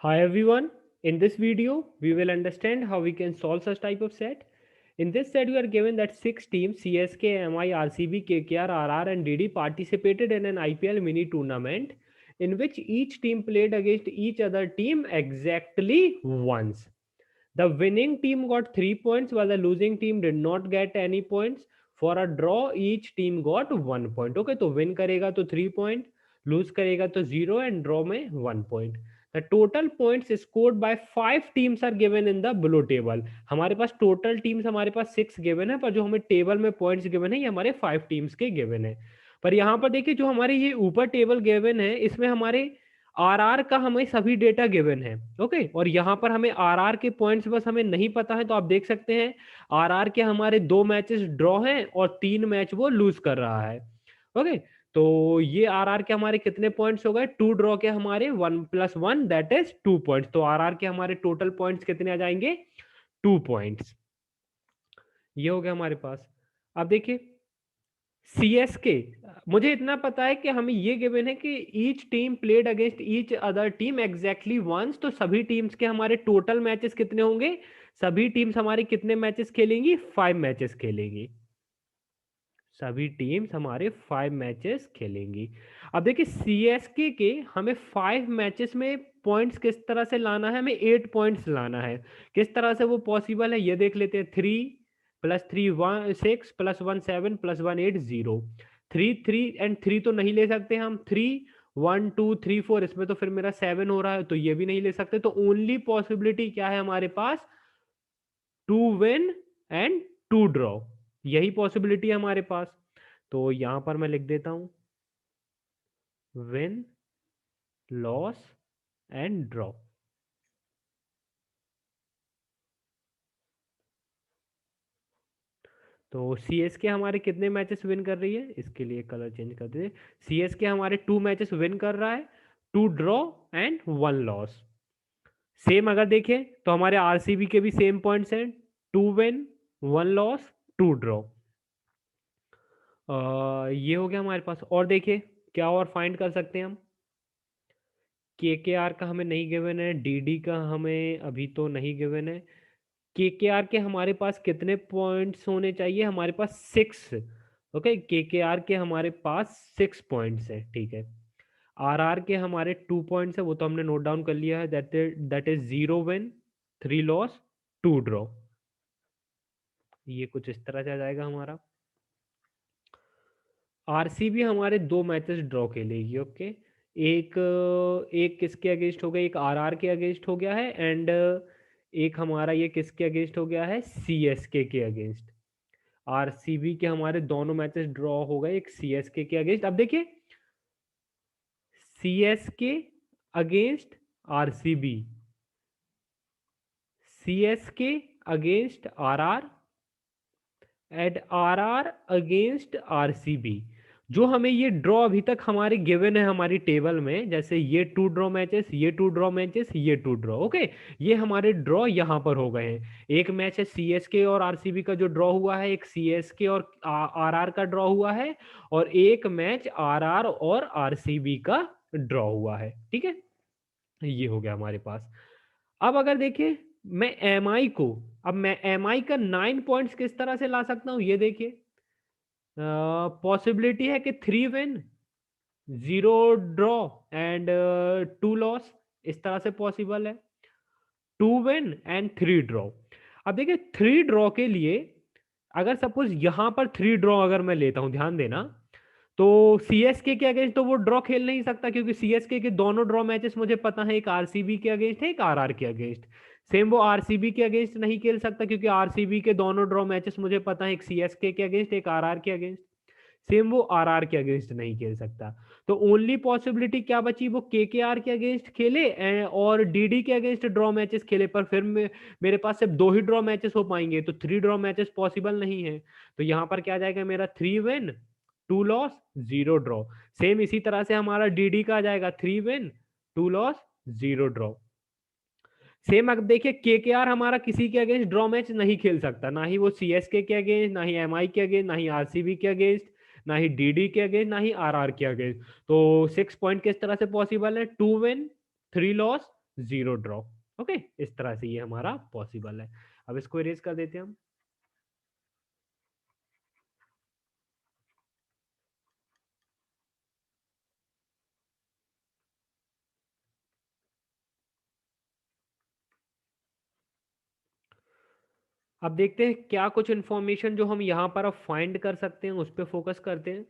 Hi everyone. In this video, we will understand how we can solve such type of set. In this set, we are given that 6 teams CSK, MI, RCB, KKR, RR and DD participated in an IPL mini tournament in which each team played against each other team exactly once. The winning team got 3 points while the losing team did not get any points. For a draw, each team got 1 point. Okay, तो win करेगा तो 3 point, lose करेगा तो 0 and draw में 1 point. The total points scored by 5 teams are given in the below table. हमारे पास total teams हमारे पास 6 given है, पर जो हमें टेबल में points given है ये हमारे 5 teams के given है. पर यहाँ पर देखिए जो हमारे ये ऊपर टेबल given है इसमें हमारे आर का हमें सभी डेटा गिवन है. ओके, और यहाँ पर हमें आर के पॉइंट्स बस हमें नहीं पता है, तो आप देख सकते हैं आर के हमारे 2 मैचेस ड्रॉ हैं और 3 मैच वो लूज कर रहा है. ओके, तो ये आर के हमारे कितने पॉइंट्स हो गए, 2 ड्रॉ के हमारे 1+1 दैट इज 2 पॉइंट्स. तो आर के हमारे टोटल पॉइंट्स कितने आ जाएंगे, 2 पॉइंट्स. ये हो गया हमारे पास. अब देखिए सीएसके, मुझे इतना पता है कि हमें ये गिवन है कि each team played against each other team exactly once. तो सभी टीम्स के हमारे टोटल मैचेस कितने होंगे, सभी टीम्स हमारी कितने मैचेस खेलेंगी, 5 मैचेस खेलेंगी. सभी टीम्स हमारे 5 मैचेस खेलेंगी. अब देखिए सीएसके के हमें 5 मैचेस में पॉइंट्स किस तरह से लाना है, हमें 8 पॉइंट्स लाना है. किस तरह से वो पॉसिबल है ये देख लेते हैं. 3+3 1 6 +1 7 +1 8 0. 3 3 तो नहीं ले सकते हम. 3 1 2 3 4 इसमें तो फिर मेरा 7 हो रहा है, तो ये भी नहीं ले सकते. तो ओनली पॉसिबिलिटी क्या है हमारे पास, 2 विन एंड 2 ड्रॉ. यही पॉसिबिलिटी है हमारे पास. तो यहां पर मैं लिख देता हूं विन, लॉस एंड ड्रॉ. तो सी एस के हमारे कितने मैचेस विन कर रही है, इसके लिए कलर चेंज कर दीजिए. सी एस के हमारे 2 मैचेस विन कर रहा है, 2 ड्रॉ एंड 1 लॉस. सेम अगर देखें तो हमारे आरसीबी के भी सेम पॉइंट्स हैं, 2 विन 1 लॉस 2 ड्रॉ. ये हो गया हमारे पास. और देखिए क्या और फाइंड कर सकते हैं हम. के आर का हमें नहीं गिवन है, डी का हमें अभी तो नहीं गिवन है. के आर के हमारे पास कितने पॉइंट्स होने चाहिए, हमारे पास 6. ओके, के आर के हमारे पास 6 पॉइंट्स है. ठीक है, आर के हमारे 2 पॉइंट्स है, वो तो हमने नोट डाउन कर लिया है. That is 0 win 3 loss 2 draw. ये कुछ इस तरह से आ जाएगा हमारा. आरसीबी हमारे 2 मैचेस ड्रॉ खेलेगी. ओके, एक एक किसके अगेंस्ट हो गया, एक आरआर के अगेंस्ट हो गया है, एंड एक हमारा ये किसके अगेंस्ट हो गया है, सीएसके के अगेंस्ट. आरसीबी के हमारे दोनों मैचेस ड्रॉ हो गए, एक सीएसके के अगेंस्ट. अब देखिए CSK against RCB, CSK against RR at RR against RCB. जो हमें ये ड्रॉ अभी तक हमारे गिवन है हमारी टेबल में, जैसे ये 2 ड्रॉ मैचेस, ये 2 ड्रॉ मैचेस, ये 2 ड्रॉ. ओके, ये हमारे ड्रॉ यहाँ पर हो गए हैं. एक मैच है सीएसके और आरसीबी का जो ड्रॉ हुआ है, एक सीएसके और आरआर का ड्रॉ हुआ है, और एक मैच आरआर और आरसीबी का ड्रॉ हुआ है. ठीक है, ये हो गया हमारे पास. अब अगर देखिए मैं एम आई को, अब मैं एम आई का 9 पॉइंट्स किस तरह से ला सकता हूं, ये देखिए. पॉसिबिलिटी है कि 3 विन 0 ड्रॉ एंड 2 लॉस, इस तरह से पॉसिबल है. 2 विन एंड 3 ड्रॉ. अब देखिए 3 ड्रॉ के लिए अगर सपोज यहां पर 3 ड्रॉ अगर मैं लेता हूं, ध्यान देना, तो सीएसके के अगेंस्ट तो वो ड्रॉ खेल नहीं सकता, क्योंकि सीएसके के दोनों ड्रॉ मैचेस मुझे पता है, एक आरसीबी के अगेंस्ट है, एक आरआर के अगेंस्ट. सेम वो आरसीबी के अगेंस्ट नहीं खेल सकता, क्योंकि आरसीबी के दोनों ड्रॉ मैचेस मुझे पता है, एक सीएसके के अगेंस्ट, एक आरआर के अगेंस्ट. सेम वो आरआर के अगेंस्ट नहीं खेल सकता. तो ओनली पॉसिबिलिटी क्या बची, वो केकेआर के अगेंस्ट खेले और डीडी के अगेंस्ट ड्रॉ मैचेस खेले. पर फिर मेरे पास सिर्फ 2 ही ड्रॉ मैचेस हो पाएंगे, तो 3 ड्रॉ मैचेस पॉसिबल नहीं है. तो यहाँ पर क्या जाएगा मेरा, 3 विन 2 लॉस 0 ड्रॉ. सेम इसी तरह से हमारा डीडी का आ जाएगा, 3 विन 2 लॉस 0 ड्रॉ. सेम अब देखिए केकेआर हमारा किसी के अगेंस्ट ड्रॉ मैच नहीं खेल सकता, ना ही वो सीएसके के अगेंस्ट, ना ही एमआई के अगेंस्ट, ना ही आरसीबी के अगेंस्ट, ना ही डीडी के अगेंस्ट, ना ही आरआर के अगेंस्ट. तो 6 पॉइंट किस तरह से पॉसिबल है, 2 विन 3 लॉस 0 ड्रॉ। ओके, इस तरह से ये हमारा पॉसिबल है। अब इसको इरेज कर देते हैं हम। अब देखते हैं क्या कुछ इन्फॉर्मेशन जो हम यहाँ पर अब फाइंड कर सकते हैं, उस पर फोकस करते हैं।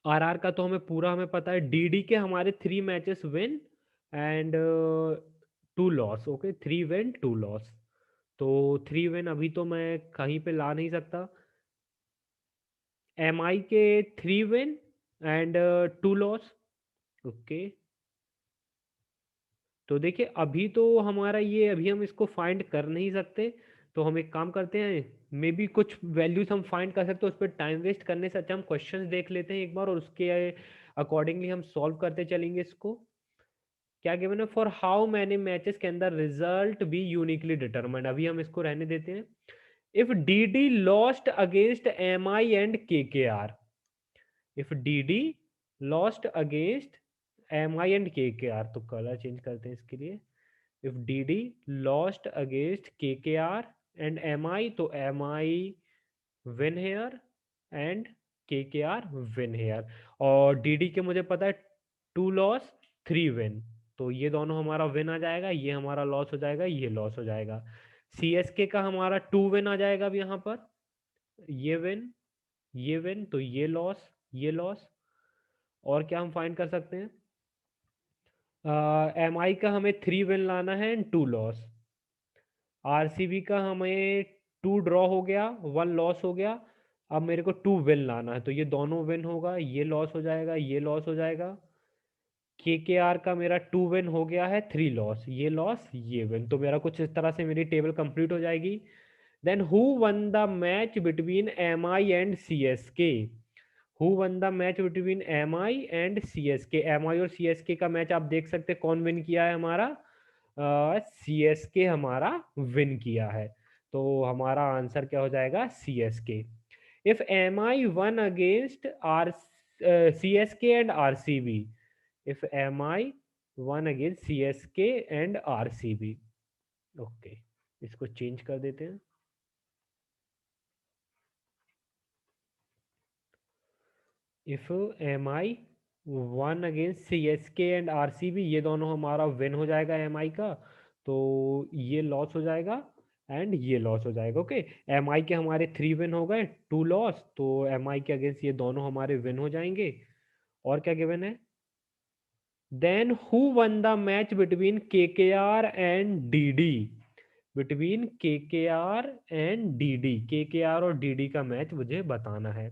आरआर का तो हमें पूरा हमें पता है। डीडी के हमारे 3 matches win and 2 loss. Okay, 3 win 2 loss. तो 3 विन अभी तो मैं कहीं पे ला नहीं सकता। एम आई के 3 विन एंड 2 लॉस। ओके, तो देखिए अभी तो हमारा ये, अभी हम इसको फाइंड कर नहीं सकते। तो हम एक काम करते हैं, मे बी कुछ वैल्यूज हम फाइंड कर सकते हैं। उस पर टाइम वेस्ट करने से अच्छा हम क्वेश्चंस देख लेते हैं एक बार, और उसके अकॉर्डिंगली हम सॉल्व करते चलेंगे इसको। क्या गिवन है, फॉर हाउ मैनी मैचेस के अंदर रिजल्ट बी यूनिकली डिटरमाइंड। अभी हम इसको रहने देते हैं। If D D lost against M I and K R. If D D lost against M I and K R, तो कलर चेंज करते हैं इसके लिए। If D D lost against K R and M I, तो M I win here and K R win here. और D D के मुझे पता है 2 लॉस 3 विन, तो ये दोनों हमारा विन आ जाएगा, ये हमारा लॉस हो जाएगा, ये लॉस हो जाएगा। सी एस के का हमारा 2 विन आ जाएगा अब यहाँ पर, ये विन, ये विन, तो ये लॉस, ये लॉस। और क्या हम फाइंड कर सकते हैं, एम आई का हमें 3 विन लाना है एंड 2 लॉस। आरसीबी का हमें 2 ड्रॉ हो गया, 1 लॉस हो गया। अब मेरे को 2 विन लाना है, तो ये दोनों विन होगा, ये लॉस हो जाएगा, ये लॉस हो जाएगा। के आर का मेरा 2 विन हो गया है, 3 लॉस, ये लॉस, ये विन। तो मेरा कुछ इस तरह से मेरी टेबल कंप्लीट हो जाएगी। Then who won the match between M I and C S K. Who won the match between M I and C S K. M I और सी एस के का मैच आप देख सकते हैं, कौन विन किया है हमारा, सी एस के हमारा विन किया है। तो हमारा आंसर क्या हो जाएगा, C S K. If M I won against R C S K and R C B. If M I won against C S K and R C B. Okay, इसको change कर देते हैं। If M I won against C S K and R C B, ये दोनों हमारा win हो जाएगा M आई का, तो ये लॉस हो जाएगा एंड ये लॉस हो जाएगा। ओके, एम आई के हमारे 3 विन हो गए, 2 लॉस, तो एम आई के अगेंस्ट ये दोनों हमारे विन हो जाएंगे। और क्या गिवन है, then who won the match between K R and D D. Between K R and D D, K R और डी डी का मैच मुझे बताना है।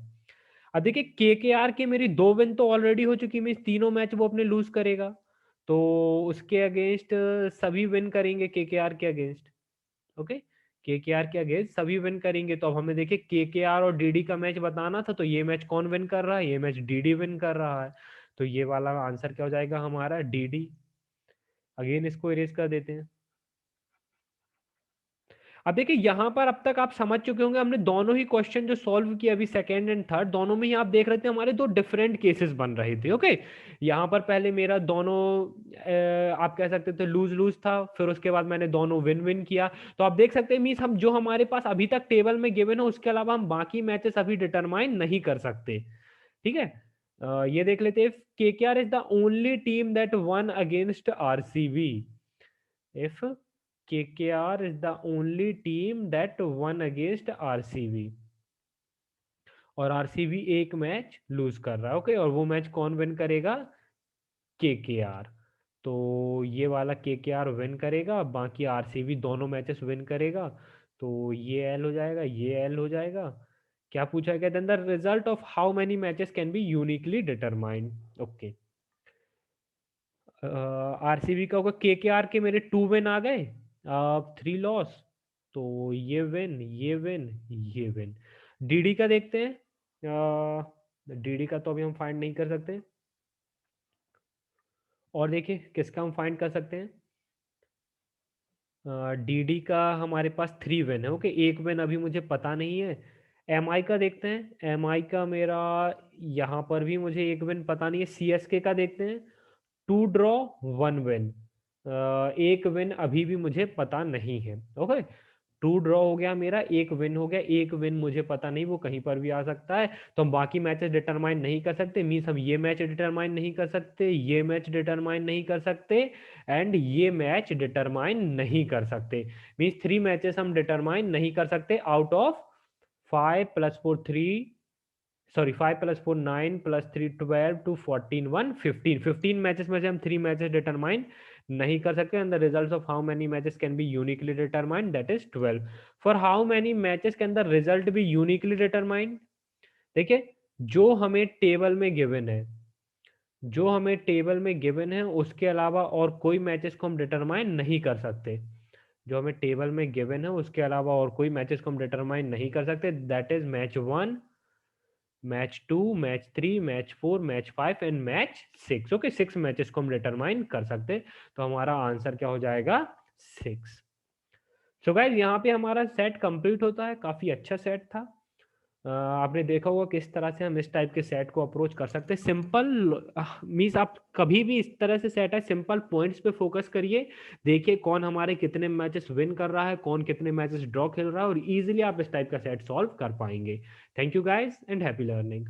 अब देखिए के आर के मेरी 2 विन तो ऑलरेडी हो चुकी, मैं तीनों मैच वो अपने लूज करेगा, तो उसके अगेंस्ट सभी विन करेंगे के आर के अगेंस्ट। ओके, के आर के अगेंस्ट सभी विन करेंगे। तो अब हमें देखिए के आर और डीडी का मैच बताना था, तो ये मैच कौन विन कर रहा है, ये मैच डीडी विन कर रहा है। तो ये वाला आंसर क्या हो जाएगा हमारा, डीडी। अगेन इसको इरेज कर देते हैं। अब देखिए यहाँ पर अब तक आप समझ चुके होंगे, हमने दोनों ही क्वेश्चन जो सॉल्व किए अभी सेकंड एंड थर्ड, दोनों में ही आप देख रहे थे हमारे दो डिफरेंट केसेस बन रहे थे। ओके, यहाँ पर पहले मेरा दोनों आप कह सकते थे लूज लूज था, फिर उसके बाद मैंने दोनों विन विन किया। तो आप देख सकते हैं मीन्स हम जो हमारे पास अभी तक टेबल में गिवन है, उसके अलावा हम बाकी मैचेस अभी डिटरमाइन नहीं कर सकते। ठीक है, ये देख लेते हैं, K R is the only team that won against RCB. if KKR is the only team that won against RCB, और आरसीबी एक मैच लूज कर रहा है। ओके, और वो मैच कौन विन करेगा, केकेआर। तो ये वाला केकेआर विन करेगा, बाकी आरसीबी दोनों मैचेस विन करेगा। तो ये एल हो जाएगा, ये एल हो जाएगा। क्या पूछा गया, then the result of how many matches can be uniquely determined. Okay, RCB का होगा के के मेरे 2 विन आ गए, 3 लॉस, तो ये विन, ये विन, ये विन। डीडी का देखते हैं, डीडी का तो अभी हम फाइंड नहीं कर सकते। और देखिए किसका हम फाइंड कर सकते हैं, डीडी का हमारे पास 3 विन है। ओके, एक विन अभी मुझे पता नहीं है। एम आई का देखते हैं, एम आई का मेरा यहाँ पर भी मुझे एक विन पता नहीं है। सी एस के का देखते हैं, 2 ड्रॉ 1 विन। एक विन अभी भी मुझे पता नहीं है। ओके, 2 ड्रॉ हो गया मेरा, एक विन हो गया। एक विन मुझे पता नहीं, वो कहीं पर भी आ सकता है। तो हम बाकी मैचेस डिटरमाइन नहीं कर सकते, मीन्स हम ये मैच डिटरमाइन नहीं कर सकते, ये मैच डिटरमाइन नहीं कर सकते, एंड ये मैच डिटरमाइन नहीं कर सकते। मीन्स 3 मैचेस हम डिटरमाइन नहीं कर सकते आउट ऑफ 5 + 4 3, सॉरी 5 + 4 9 + 3 12 2 14 1 15। 15 मैचेस में से हम 3 मैचेस डिटरमाइन नहीं कर सकते, and the result of how many matches can be uniquely determined, that is 12। For how many matches can the result B uniquely determined? देखिए, जो हमें टेबल में गिवन है, जो हमें टेबल में गिवन है उसके अलावा और कोई मैचेस को हम डिटरमाइन नहीं कर सकते। जो हमें टेबल में गिवन है उसके अलावा और कोई मैचेस को हम डिटरमाइन नहीं कर सकते, that is match 1, match 2, match 3, match 4, match 5 and match 6। Okay, 6 matches को हम डिटरमाइन कर सकते। तो हमारा आंसर क्या हो जाएगा? 6। सो गाइस, यहाँ पे हमारा सेट कंप्लीट होता है। काफी अच्छा सेट था। आपने देखा होगा किस तरह से हम इस टाइप के सेट को अप्रोच कर सकते हैं। सिंपल मीन्स आप कभी भी इस तरह से सेट है, सिंपल पॉइंट्स पे फोकस करिए, देखिए कौन हमारे कितने मैचेस विन कर रहा है, कौन कितने मैचेस ड्रॉ खेल रहा है, और इजीली आप इस टाइप का सेट सॉल्व कर पाएंगे। Thank you guys and happy learning.